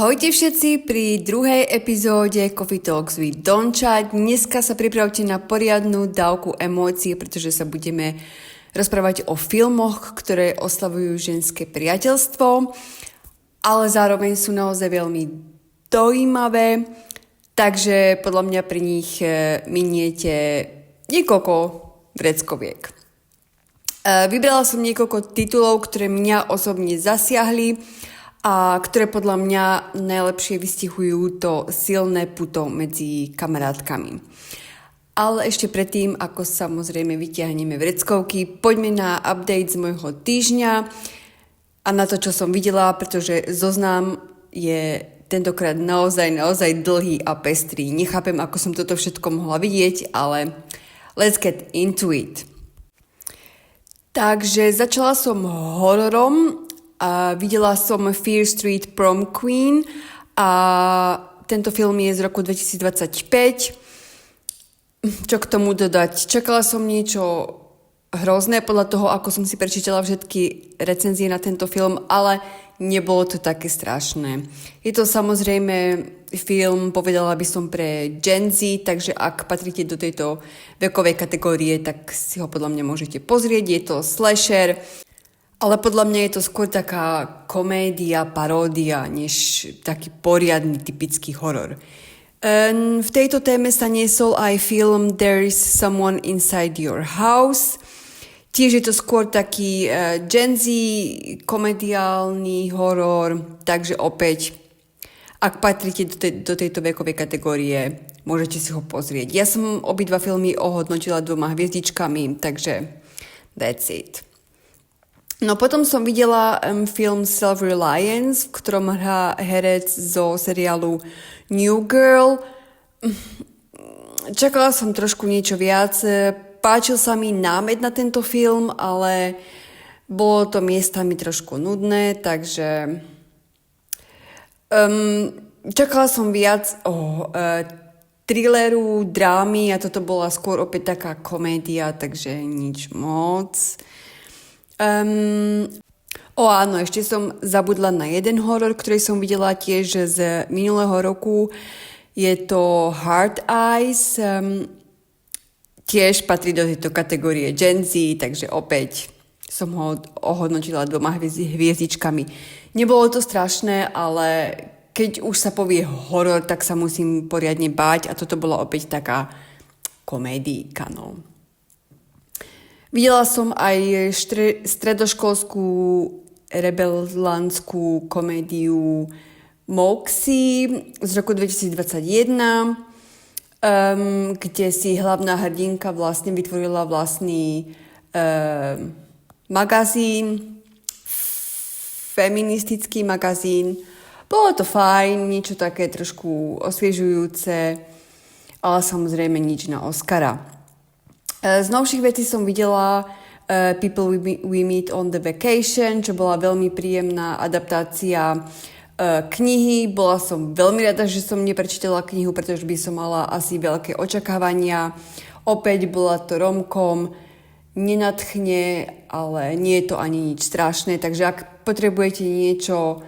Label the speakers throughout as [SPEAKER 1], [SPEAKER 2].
[SPEAKER 1] Ahojte všetci pri druhej epizóde Coffee Talks with Donča. Dneska sa pripravte na poriadnu dávku emócií, pretože sa budeme rozprávať o filmoch, ktoré oslavujú ženské priateľstvo, ale zároveň sú naozaj veľmi dojímavé, takže podľa mňa pri nich miniete niekoľko vreckoviek. Vybrala som niekoľko titulov, ktoré mňa osobne zasiahli a ktoré podľa mňa najlepšie vystihujú to silné puto medzi kamarátkami. Ale ešte predtým, ako samozrejme vytiahneme vreckovky, poďme na update z môjho týždňa a na to, čo som videla, pretože zoznam je tentokrát naozaj dlhý a pestrý. Nechápem, ako som toto všetko mohla vidieť, ale let's get into it. Takže začala som hororom a videla som Fear Street Prom Queen a tento film je z roku 2025. Čo k tomu dodať? Čakala som niečo hrozné podľa toho, ako som si prečítala všetky recenzie na tento film, ale nebolo to také strašné. Je to samozrejme film, povedala by som, pre Gen Z, takže ak patríte do tejto vekovej kategórie, tak si ho podľa mňa môžete pozrieť. Je to slasher, ale podľa mňa je to skôr taká komédia, paródia, než taký poriadny, typický horor. V tejto téme sa niesol aj film There is Someone Inside Your House. Tiež je to skôr taký Gen Z, komediálny horor, takže opäť, ak patríte do tejto vekovej kategórie, môžete si ho pozrieť. Ja som obidva filmy ohodnotila 2 hviezdičkami, takže that's it. No potom som videla film Self-Reliance, v ktorom hrá herec zo seriálu New Girl. Čakala som trošku niečo viac. Páčil sa mi námed na tento film, ale bolo to miestami trošku nudné, takže čakala som viac o thrilleru, drámy a toto bola skôr opäť taká komédia, takže nič moc. Áno, ešte som zabudla na jeden horor, ktorý som videla tiež z minulého roku. Je to Hard Eyes. Tiež patrí do tejto kategórie Gen Z, takže opäť som ho ohodnotila 2 hviezdičkami. Nebolo to strašné, ale keď už sa povie horor, tak sa musím poriadne báť a toto bola opäť taká komédíka, no. Videla som aj stredoškolskú rebelantskú komédiu Moxie z roku 2021, kde si hlavná hrdinka vlastne vytvorila vlastný magazín, feministický magazín. Bolo to fajn, niečo také trošku osviežujúce, ale samozrejme nič na Oscara. Z novších vecí som videla People We Meet on the Vacation, čo bola veľmi príjemná adaptácia knihy. Bola som veľmi rada, že som neprečítala knihu, pretože by som mala asi veľké očakávania. Opäť bola to romkom, nenadchne, ale nie je to ani nič strašné, takže ak potrebujete niečo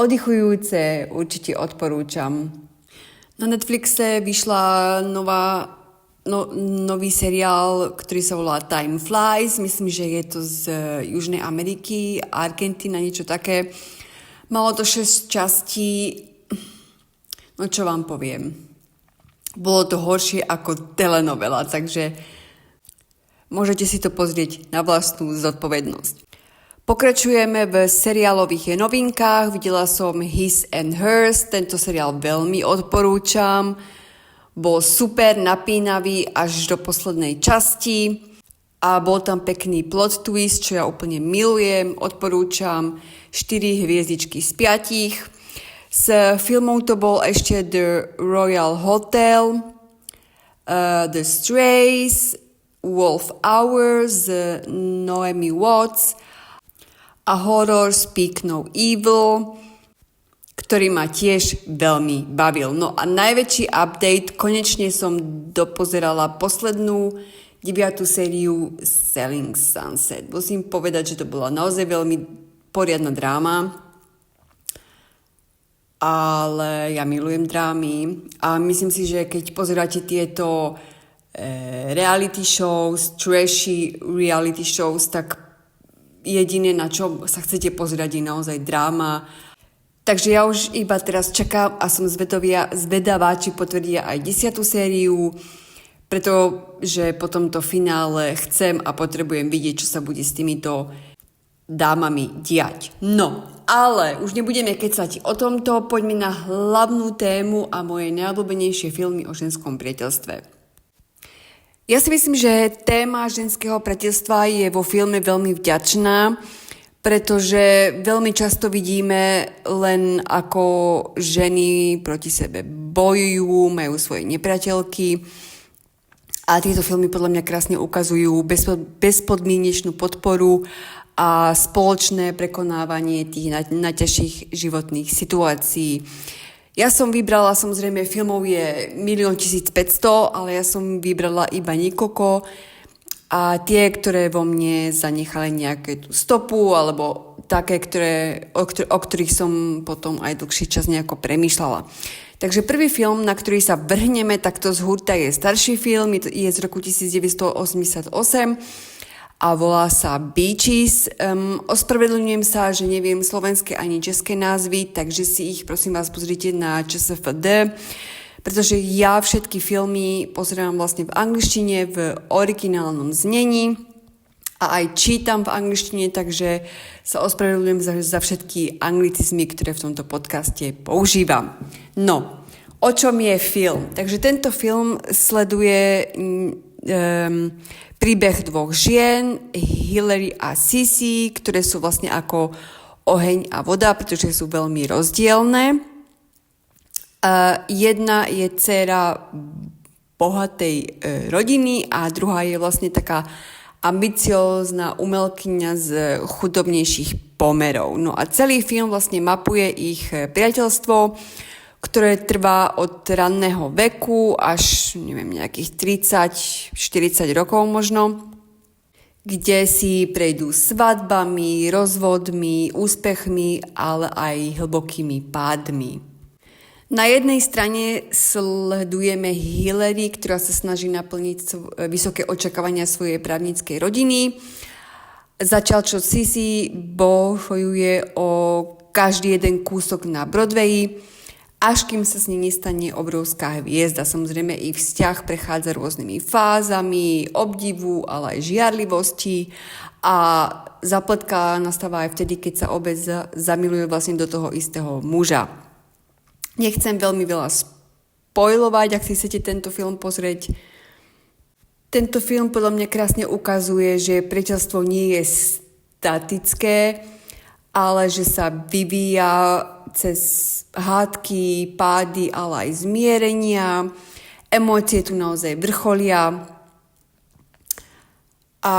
[SPEAKER 1] oddychujúce, určite odporúčam. Na Netflixe vyšla nový seriál, ktorý sa volá Time Flies. Myslím, že je to z Južnej Ameriky, Argentína, niečo také. Malo to 6 častí. No čo vám poviem. Bolo to horšie ako telenovela, takže môžete si to pozrieť na vlastnú zodpovednosť. Pokračujeme v seriálových novinkách. Videla som His and Hers. Tento seriál veľmi odporúčam. Bol super napínavý až do poslednej časti a bol tam pekný plot twist, čo ja úplne milujem, odporúčam 4 hviezdičky z 5. S filmou to bol ešte The Royal Hotel, The Strays, Wolf Hours, Naomi Watts a horror Speak No Evil, ktorý ma tiež veľmi bavil. No a najväčší update, konečne som dopozerala poslednú 9. sériu Selling Sunset. Musím povedať, že to bola naozaj veľmi poriadna dráma. A ale ja milujem drámy a myslím si, že keď pozeráte tieto reality shows, trashy reality shows, tak jediné, na čo sa chcete pozerať, je naozaj dráma. Takže ja už iba teraz čakám a som zvedavá, či potvrdia aj 10. sériu, pretože po tomto finále chcem a potrebujem vidieť, čo sa bude s týmito dámami diať. No, ale už nebudeme kecať o tomto, poďme na hlavnú tému a moje najobľúbenejšie filmy o ženskom priateľstve. Ja si myslím, že téma ženského priateľstva je vo filme veľmi vďačná, pretože veľmi často vidíme len ako ženy proti sebe bojujú, majú svoje nepriateľky a tieto filmy podľa mňa krásne ukazujú bezpodmienečnú podporu a spoločné prekonávanie tých najťažších životných situácií. Ja som vybrala, samozrejme filmov je 1 1500 000, ale ja som vybrala iba niekoľko a tie, ktoré vo mne zanechali nejaké tú stopu, alebo také, o ktorých som potom aj dlhší čas nejako premýšľala. Takže prvý film, na ktorý sa vrhneme takto z hurta, je starší film, je z roku 1988 a volá sa Beaches. Ospravedlňujem sa, že neviem slovenské ani české názvy, takže si ich prosím vás pozrite na ČSFD, pretože ja všetky filmy pozerám vlastne v angličtine, v originálnom znení a aj čítam v angličtine, takže sa ospravedlňujem za všetky anglicizmy, ktoré v tomto podcaste používam. No, o čom je film? Takže tento film sleduje príbeh dvoch žien, Hillary a Sissy, ktoré sú vlastne ako oheň a voda, pretože sú veľmi rozdielne. Jedna je dcéra bohatej rodiny a druhá je vlastne taká ambiciózna umelkyňa z chudobnejších pomerov. No a celý film vlastne mapuje ich priateľstvo, ktoré trvá od ranného veku až, neviem, nejakých 30-40 rokov možno, kde si prejdú svadbami, rozvodmi, úspechmi, ale aj hlbokými pádmi. Na jednej strane sledujeme Hillary, ktorá sa snaží naplniť vysoké očakávania svojej právnickej rodiny. Začal čo Sissy bojuje o každý jeden kúsok na Broadwayi, až kým sa s nej nestane obrovská hviezda. Samozrejme, ich vzťah prechádza rôznymi fázami obdivu, ale aj žiarlivosti a zapletka nastáva aj vtedy, keď sa obe zamilujú vlastne do toho istého muža. Nechcem veľmi veľa spoilovať, ak si chcete tento film pozrieť. Tento film podľa mňa krásne ukazuje, že priateľstvo nie je statické, ale že sa vyvíja cez hádky, pády, ale aj zmierenia. Emócie tu naozaj vrcholia. A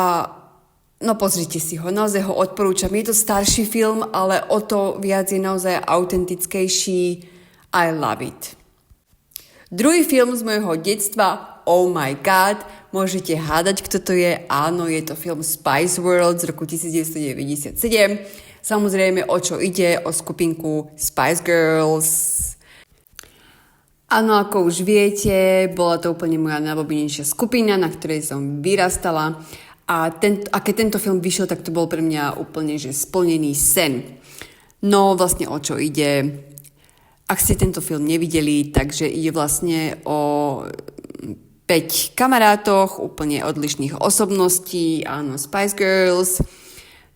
[SPEAKER 1] no pozrite si ho, naozaj ho odporúčam. Je to starší film, ale o to viac je naozaj autentickejší. I love it. Druhý film z môjho detstva, Oh my God, môžete hádať, kto to je. Áno, je to film Spice World z roku 1997. Samozrejme, o čo ide, o skupinku Spice Girls. Áno, ako už viete, bola to úplne moja najobľúbenejšia skupina, na ktorej som vyrastala. A keď tento film vyšiel, tak to bol pre mňa úplne že splnený sen. No, vlastne o čo ide. Ak ste tento film nevideli, takže ide vlastne o 5 kamarátoch, úplne odlišných osobností, áno, Spice Girls,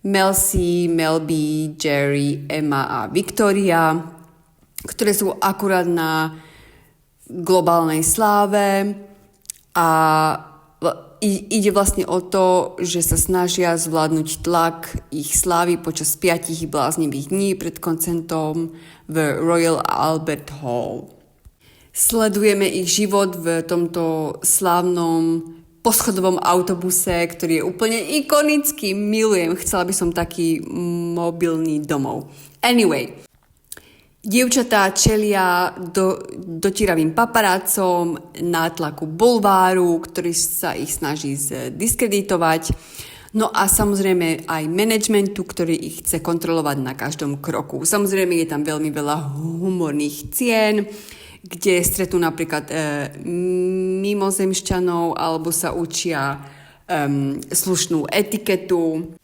[SPEAKER 1] Mel C, Mel B, Jerry, Emma a Victoria, ktoré sú akurát na globálnej sláve a ide vlastne o to, že sa snažia zvládnuť tlak ich slávy počas 5 bláznivých dní pred koncertom v Royal Albert Hall. Sledujeme ich život v tomto slávnom poschodovom autobuse, ktorý je úplne ikonický, milujem, chcela by som taký mobilný domov. Anyway, dievčatá čelia dotíravým paparácom, nátlaku bulváru, ktorý sa ich snaží zdiskreditovať. No a samozrejme aj managementu, ktorý ich chce kontrolovať na každom kroku. Samozrejme je tam veľmi veľa humorných cien, kde stretnú napríklad mimozemšťanov alebo sa učia slušnú etiketu.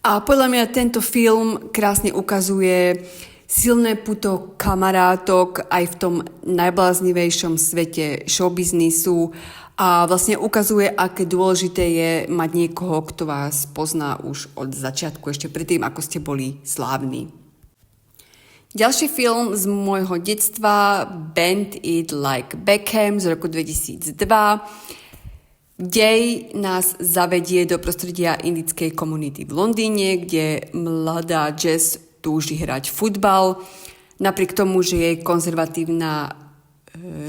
[SPEAKER 1] A podľa mňa tento film krásne ukazuje silné puto kamarátok aj v tom najbláznivejšom svete showbiznisu a vlastne ukazuje, aké dôležité je mať niekoho, kto vás pozná už od začiatku, ešte predtým, ako ste boli slávni. Ďalší film z môjho detstva, Bend It Like Beckham z roku 2002. Dej nás zavedie do prostredia indickej komunity v Londýne, kde mladá Jess túži hrať futbal. Napriek tomu, že jej konzervatívna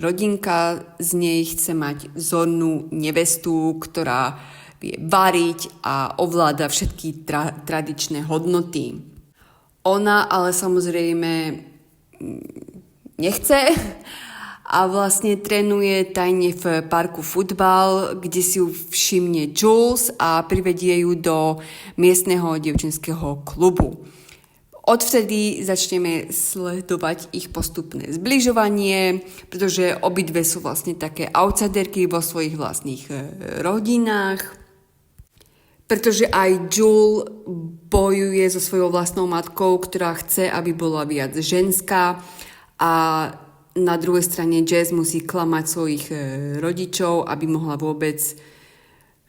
[SPEAKER 1] rodinka z nej chce mať vzornú nevestu, ktorá vie variť a ovláda všetky tradičné hodnoty. Ona ale samozrejme nechce a vlastne trénuje tajne v parku futbal, kde si ju všimne Jules a privedie ju do miestneho dievčenského klubu. Odvtedy začneme sledovať ich postupné zbližovanie, pretože obidve sú vlastne také outsiderky vo svojich vlastných rodinách. Pretože aj Jules bojuje so svojou vlastnou matkou, ktorá chce, aby bola viac ženská a na druhej strane Jess musí klamať svojich rodičov, aby mohla vôbec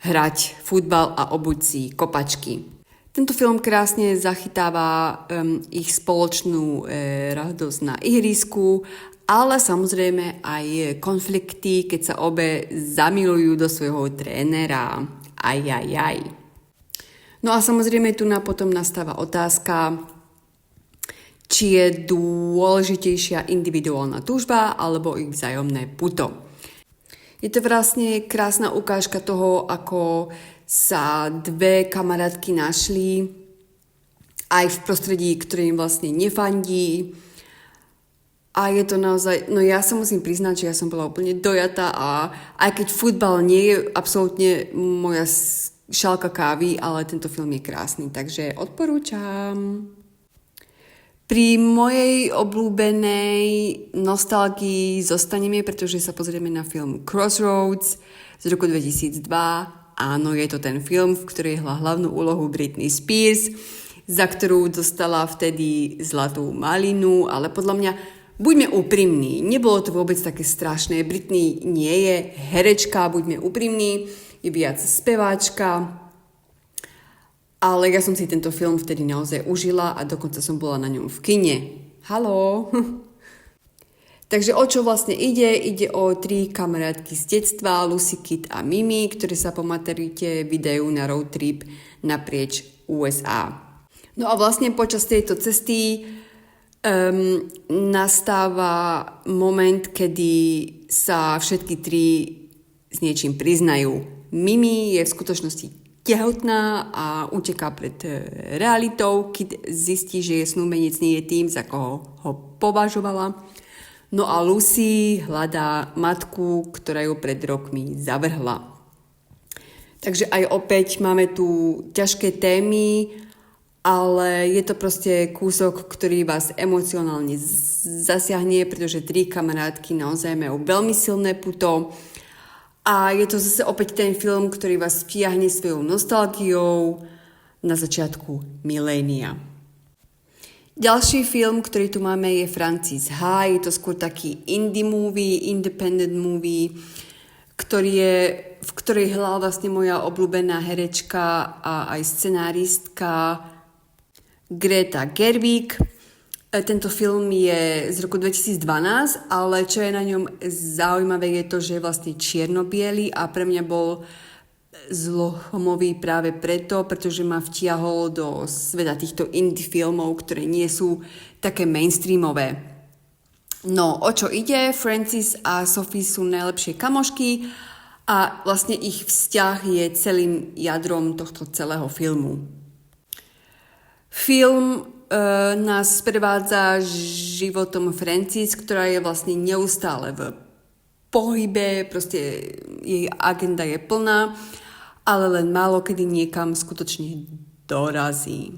[SPEAKER 1] hrať futbal a obuť si kopačky. Tento film krásne zachytáva ich spoločnú radosť na ihrisku, ale samozrejme aj konflikty, keď sa obe zamilujú do svojho trénera. Aj. No a samozrejme tu potom nastáva otázka, či je dôležitejšia individuálna túžba alebo ich vzájomné puto. Je to vlastne krásna ukážka toho, ako sa dve kamarátky našli aj v prostredí, ktoré im vlastne nefandí. A je to naozaj, no ja sa musím priznať, že ja som bola úplne dojatá a aj keď futbal nie je absolútne moja šálka kávy, ale tento film je krásny, takže odporúčam. Pri mojej obľúbenej nostalgii zostaneme, pretože sa pozrieme na film Crossroads z roku 2002. Áno, je to ten film, v ktorej hľa hlavnú úlohu Britney Spears, za ktorú dostala vtedy zlatú malinu, ale podľa mňa buďme úprimní, nebolo to vôbec také strašné. Britney nie je herečka, buďme úprimní, je viac speváčka, ale ja som si tento film vtedy naozaj užila a dokonca som bola na ňom v kine. Haló! Takže o čo vlastne ide? Ide o 3 kamarátky z detstva, Lucy, Kit a Mimi, ktoré sa po maturite vydajú na road trip naprieč USA. No a vlastne počas tejto cesty nastáva moment, kedy sa všetky 3 s niečím priznajú. Mimi je v skutočnosti tehotná a uteká pred realitou, keď zistí, že jej snúbenec nie je tým, za koho ho považovala. No a Lucy hľadá matku, ktorá ju pred rokmi zavrhla. Takže aj opäť máme tu ťažké témy, ale je to proste kúsok, ktorý vás emocionálne zasiahne, pretože 3 kamarátky naozaj majú veľmi silné puto. A je to zase opäť ten film, ktorý vás vtiahne svojou nostalgiou na začiatku milénia. Ďalší film, ktorý tu máme, je Francis Ha. Je to skôr taký indie movie, independent movie, v ktorej hrala vlastne moja obľúbená herečka a aj scenáristka Greta Gerwig. Tento film je z roku 2012, ale čo je na ňom zaujímavé je to, že je vlastne čierno-biely a pre mňa bol zlomový práve preto, pretože ma vtiahol do sveta týchto indie filmov, ktoré nie sú také mainstreamové. No, o čo ide? Francis a Sophie sú najlepšie kamošky a vlastne ich vzťah je celým jadrom tohto celého filmu. Film nás prevádza životom Francis, ktorá je vlastne neustále v pohybe, proste jej agenda je plná ale len málo kedy niekam skutočne dorazí.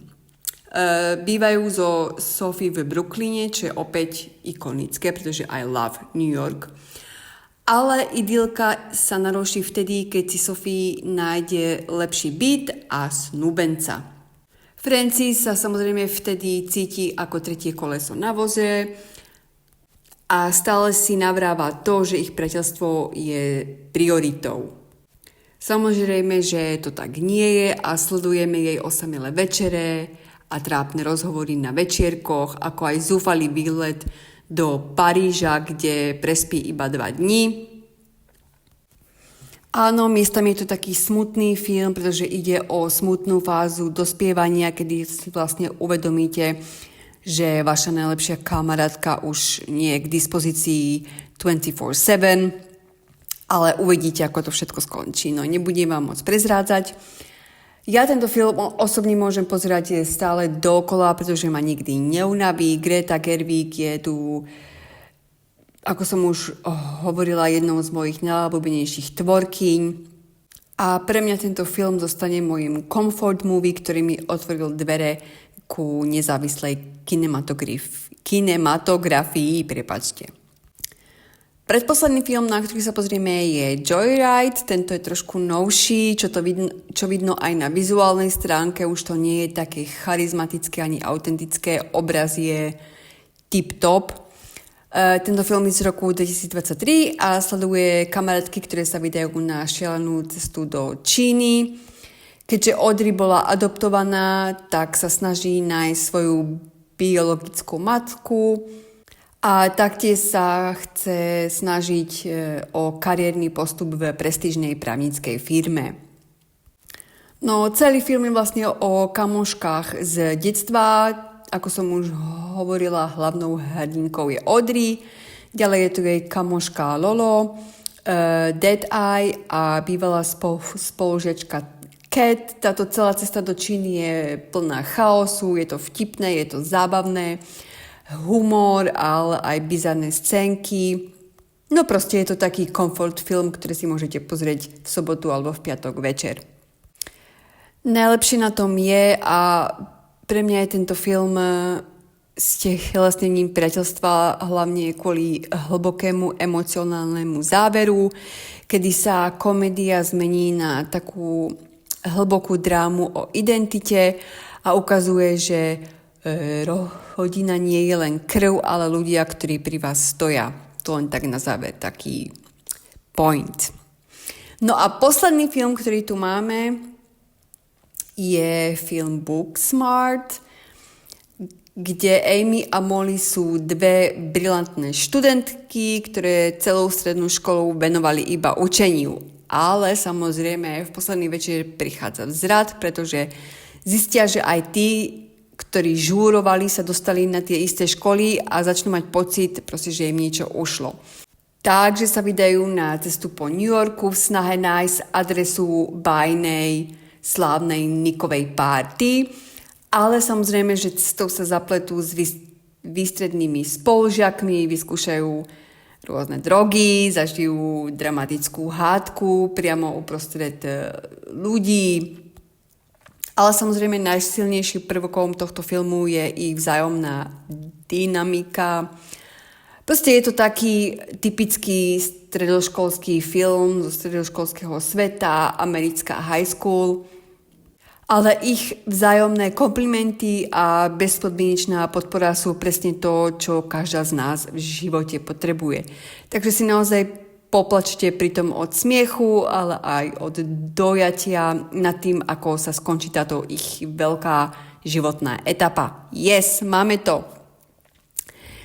[SPEAKER 1] Bývajú so Sophie v Brooklyne, čo je opäť ikonické, pretože I love New York. Ale idylka sa naruší vtedy, keď si Sophie nájde lepší byt a snúbenca. Francis sa samozrejme vtedy cíti ako tretie koleso na voze a stále si navráva to, že ich priateľstvo je prioritou. Samozrejme, že to tak nie je a sledujeme jej osamelé večere a trápne rozhovory na večierkoch, ako aj zúfalý výlet do Paríža, kde prespí iba 2 dni. Áno, miestami je to taký smutný film, pretože ide o smutnú fázu dospievania, kedy si vlastne uvedomíte, že vaša najlepšia kamarátka už nie je k dispozícii 24/7, ale uvidíte, ako to všetko skončí. No, nebudem vám moc prezrádzať. Ja tento film osobne môžem pozerať stále dokola, pretože ma nikdy neunaví. Greta Gerwig je tu, ako som už hovorila, jednou z mojich najobľúbenejších tvorkyň. A pre mňa tento film zostane môjim comfort movie, ktorý mi otvoril dvere ku nezávislej kinematografii. Prepáčte. Predposledný film, na ktorý sa pozrieme, je Joyride. Tento je trošku novší, čo vidno aj na vizuálnej stránke. Už to nie je také charizmatické ani autentické. Obraz je tip-top. Tento film je z roku 2023 a sleduje kamarátky, ktoré sa vydajú na šialenú cestu do Číny. Keďže Audrey bola adoptovaná, tak sa snaží nájsť svoju biologickú matku a taktiež sa chce snažiť o kariérny postup v prestížnej právnickej firme. No, celý film je vlastne o kamoškách z detstva. Ako som už hovorila, hlavnou hrdinkou je Audrey, ďalej je tu jej kamoška Lolo, Dead Eye a bývalá spolužiačka Cat. Táto celá cesta do Číny je plná chaosu, je to vtipné, je to zábavné, humor, ale aj bizarné scénky. No proste je to taký comfort film, ktorý si môžete pozrieť v sobotu alebo v piatok večer. Najlepšie na tom je, a pre mňa je tento film stelesnením priateľstva hlavne kvôli hlbokému emocionálnemu záveru, kedy sa komédia zmení na takú hlbokú drámu o identite a ukazuje, že rodina nie je len krv, ale ľudia, ktorí pri vás stoja. To len tak na záver, taký point. No a posledný film, ktorý tu máme, je film Booksmart, kde Amy a Molly sú dve brilantné študentky, ktoré celú strednú školu venovali iba učeniu. Ale samozrejme v posledný večer prichádza vzrat, pretože zistia, že aj tí, ktorí žúrovali, sa dostali na tie isté školy a začnú mať pocit, proste, že im niečo ušlo. Takže sa vydajú na cestu po New Yorku v snahe nájsť adresu bajnej slávnej Nickovej party, ale samozrejme, že cestou sa zapletú s výstrednými spolužiakmi, vyskúšajú rôzne drogy, zažijú dramatickú hádku priamo uprostred ľudí. Ale samozrejme najsilnejším prvkom tohto filmu je ich vzájomná dynamika. Proste je to taký typický stredoškolský film zo stredoškolského sveta, americká high school, ale ich vzájomné komplimenty a bezpodmienečná podpora sú presne to, čo každá z nás v živote potrebuje. Takže si naozaj poplačte pritom od smiechu, ale aj od dojatia nad tým, ako sa skončí táto ich veľká životná etapa. Yes, máme to!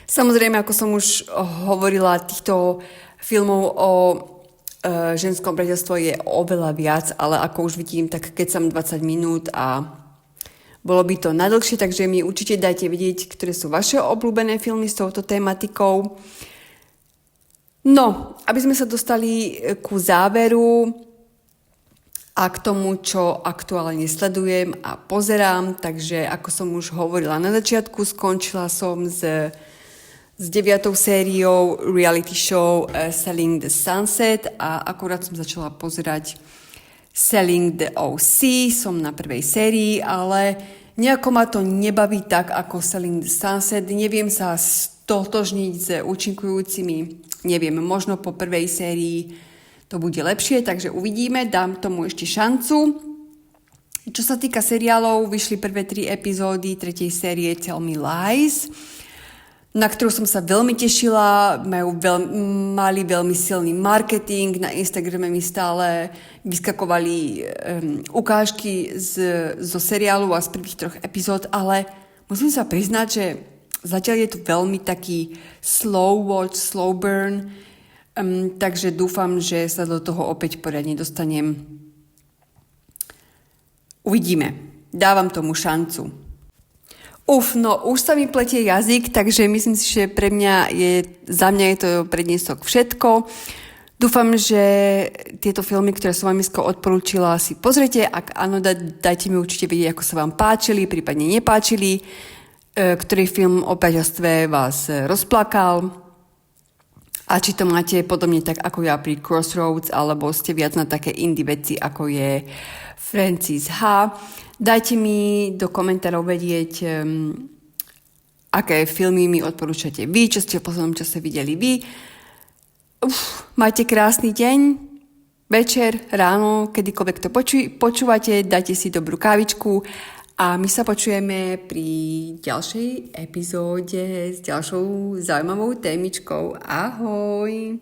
[SPEAKER 1] Samozrejme, ako som už hovorila, týchto filmov o ženskom priateľstve je oveľa viac, ale ako už vidím, tak keď som 20 minút a bolo by to nadlhšie, takže mi určite dajte vedieť, ktoré sú vaše obľúbené filmy s touto tematikou. No, aby sme sa dostali ku záveru a k tomu, čo aktuálne sledujem a pozerám, takže ako som už hovorila na začiatku, skončila som s 9. sériou reality show Selling the Sunset a akurát som začala pozerať Selling the OC, som na prvej sérii, ale nejako ma to nebaví tak ako Selling the Sunset. Neviem sa stotožniť s účinkujúcimi, neviem, možno po prvej sérii to bude lepšie, takže uvidíme, dám tomu ešte šancu. Čo sa týka seriálov, vyšli prvé 3 epizódy 3. série Tell Me Lies, na ktorú som sa veľmi tešila, mali veľmi silný marketing, na Instagrame mi stále vyskakovali ukážky zo seriálu a z prvých 3 epizód, ale musím sa priznať, že zatiaľ je to veľmi taký slow watch, slow burn, takže dúfam, že sa do toho opäť poriadne dostanem. Uvidíme, dávam tomu šancu. No už sa mi pletie jazyk, takže myslím si, že za mňa je to predniesok všetko. Dúfam, že tieto filmy, ktoré som vám dneska odporúčila, si pozrite. Ak áno, dajte mi určite vedieť, ako sa vám páčili, prípadne nepáčili, ktorý film o priateľstve vás rozplakal a či to máte podobne tak ako ja pri Crossroads, alebo ste viac na také indie veci, ako je Francis H. Dajte mi do komentárov vedieť, aké filmy mi odporúčate vy, čo ste v poslednom čase videli vy. Majte krásny deň, večer, ráno, kedykoľvek to počúvate, dajte si dobrú kávičku a my sa počujeme pri ďalšej epizóde s ďalšou zaujímavou témičkou. Ahoj!